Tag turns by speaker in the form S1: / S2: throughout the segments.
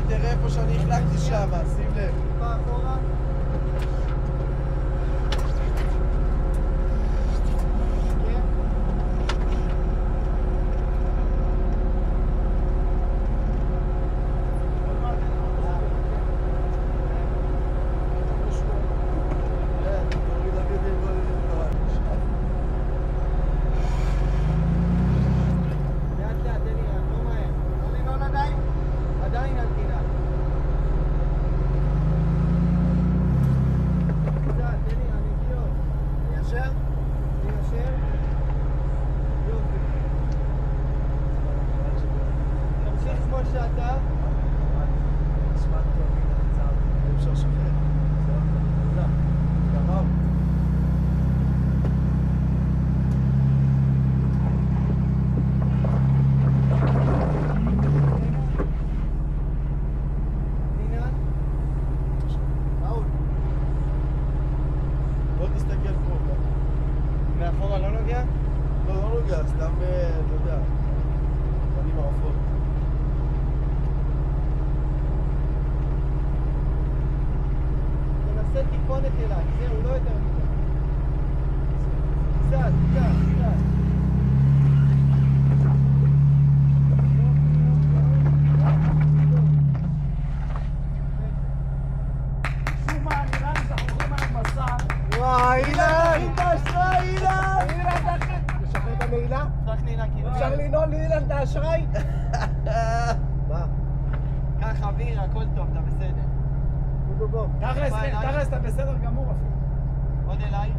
S1: תראה איפה שאני החלקתי שם, שים לב.
S2: טיפה אחורה.
S1: אפשר לנעול לאילן את האשראי? מה?
S2: קח אוויר, הכל טוב, אתה בסדר.
S3: תכלס, אתה בסדר גמור אפילו.
S2: עוד אליי.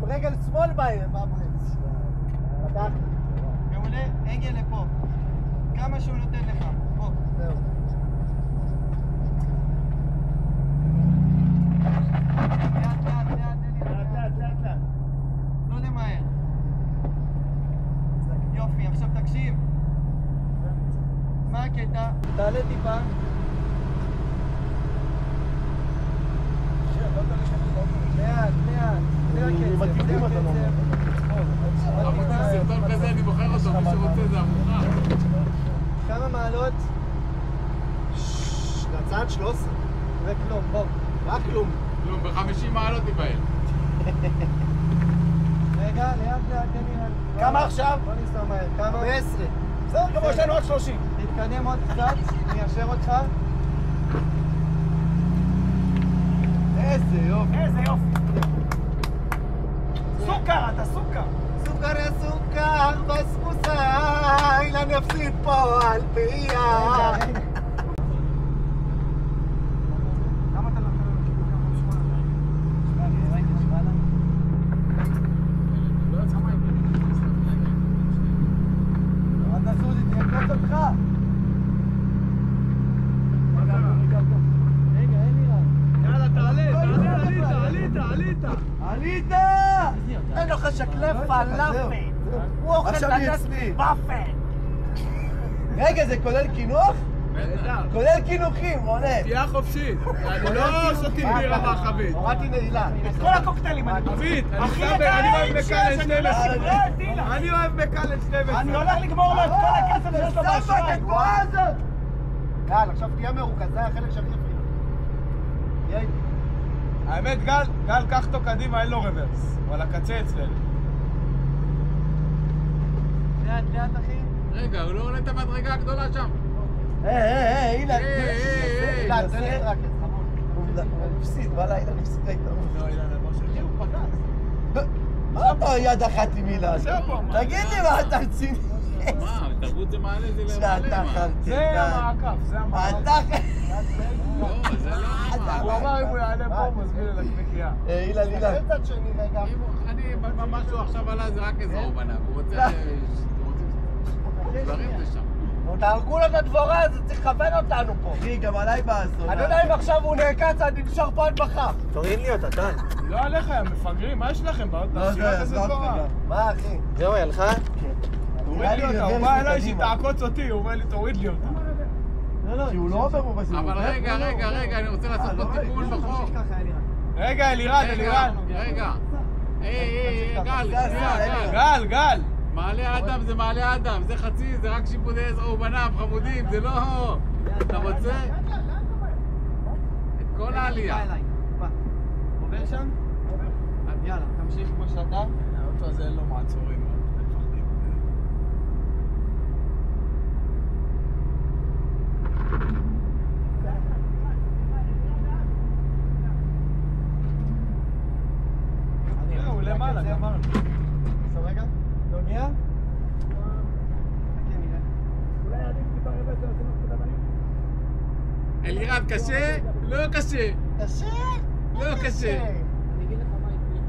S1: רגל שמאל באמבולנס. פתח.
S2: מעולה, הגה לפה. כמה שהוא נותן לך. פה.
S1: זהו.
S2: לאט. לא למהר. יופי, עכשיו תקשיב. מה הקטע? תעלה טיפה. לאט. זה הקצב.
S4: סרטון כזה אני בוחר אותו, מי שרוצה זה עבורך.
S2: כמה מעלות?
S1: לצד 13.
S2: זה כלום, בוא.
S1: רק כלום.
S4: כלום, ב-50 מעלות תיבהל.
S2: רגע, לאט, תן לי...
S3: כמה עכשיו?
S2: בוא נסתום מהר. כמה?
S1: 15.
S3: בסדר, כמו יש לנו עוד 30.
S2: תתקדם עוד קצת, אני אאשר אותך.
S1: איזה יופי.
S3: איזה יופי. סוכר, אתה סוכר.
S1: סוכר יא סוכר, בסבוסה, אילן יפסיד פה על פיה.
S3: למה אתה לא יכול לכיוון כמה שמונה?
S2: אל תעשו לי, תהיה קוץ אותך. רגע, אין לי רע.
S3: יאללה, תעלה, עלית.
S1: אין לו חשקלף פלאפל. הוא אוכל תגס ופל. רגע, זה כולל קינוח? כולל קינוחים, עולה.
S4: תהיה חופשית. אני לא שותים בירה מהחבית.
S1: הורדתי נעילה.
S3: את כל הקוקטיילים אני
S4: חבית,
S3: אחי,
S4: אני אוהב מקלן 12. אני אוהב מקלן 12.
S3: אני הולך לגמור לו את כל הכסף שיש לו באשראי.
S1: הגבוהה הזאת! גל, עכשיו תהיה מרוכז, זה החלק שהכי יפחיד. תהיה איתי.
S4: האמת, גל, קח אותו קדימה, אין לו רוורס. הוא על הקצה אצלנו.
S2: לאט, אחי.
S4: רגע, הוא לא עולה את המדרגה הגדולה שם.
S1: אילן,
S4: אילן,
S1: תן לי רק את חמוד. הוא הפסיד, וואלה, אילן הפסיד היתרון.
S4: לא, אילן, אמר שלי, הוא פגז.
S1: מה אתה יד אחת עם אילן? תגיד לי מה אתה רציני?
S4: מה, תרבות זה מעלה, זה למעלה.
S1: שאתה חרטטן.
S4: זה המעקף, זה המעקף.
S1: אתה...
S4: לא, זה לא... הוא אמר אם הוא יעלה פה, הוא מזמין אליו מקריאה.
S1: אילן.
S2: קצת שני רגע.
S4: אני, משהו עכשיו עלה, זה רק אזור בנה, הוא רוצה... דברים לשם.
S1: נו, תהרגו לו את הדבורה, זה צריך לכוון אותנו פה.
S5: אחי, גם עליי באסון.
S1: אני יודע אם עכשיו הוא נעקץ, אני נשאר פה עד מחר.
S5: תוריד לי אותה, די.
S4: לא עליך, יא מפגרים, מה יש לכם?
S5: לא,
S4: תשאיר כזה דבורה.
S1: מה, אחי?
S5: זהו, היא הלכה?
S4: תוריד לי אותה, הוא בא אליי שהיא תעקוץ אותי, הוא אומר לי תוריד לי אותה.
S5: כי הוא לא עובר פה בסיבוב.
S6: אבל רגע, אני רוצה לעשות פה תיקון בחוק.
S4: רגע, אלירן.
S6: רגע. גל,
S4: גל.
S6: מעלה אדם זה מעלה אדם, זה חצי, זה רק שיפודי עזרא ובניו, חמודים, זה לא... אתה רוצה? את כל העלייה.
S2: עובר שם? יאללה, תמשיך כמו שאתה.
S4: האוטו הזה אין לו מעצורים, אתם מפחדים. הוא למעלה, גמרנו.
S2: עכשיו רגע, לא הגיע? כן, נראה.
S6: אלירן, קשה? לא קשה.
S1: קשה?
S6: לא קשה.
S2: אני אגיד לך מה יקרה.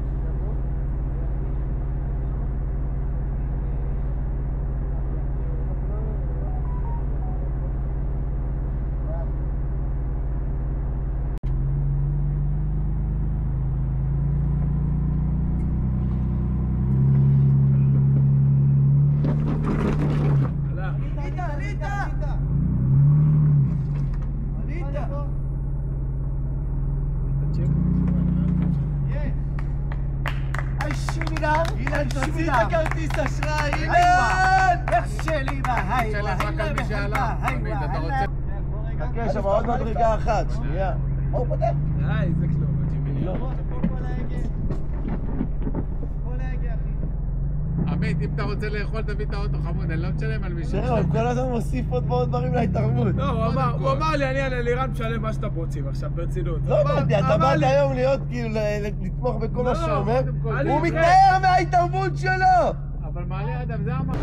S5: אילן, תוציא את הכרטיס אשראי, אילן!
S1: איך שלי בהיי,
S6: שלם רק על מי שעלה. עמית, אתה רוצה?
S5: חכה, שם עוד מדרגה אחת, שנייה. מה הוא פותח?
S4: די, זה כלום, הג'ימיני.
S2: כל ההגה. כל ההגה, אחי.
S6: עמית, אם אתה רוצה לאכול, תביא את האוטו חמוד, אני לא משלם על מישהו.
S5: תראה, הוא כל הזמן מוסיף עוד דברים להתערבות.
S4: לא, הוא אמר לי, אני על אלירן משלם מה שאתם רוצים עכשיו, ברצינות.
S5: לא הבנתי, אתה באת היום להיות כאילו, לתמוך בכל מה שאומר,
S6: קודם כל,
S5: הוא מתנער מההתערבות שלו!
S6: אבל מעלה אדם, זה אמר.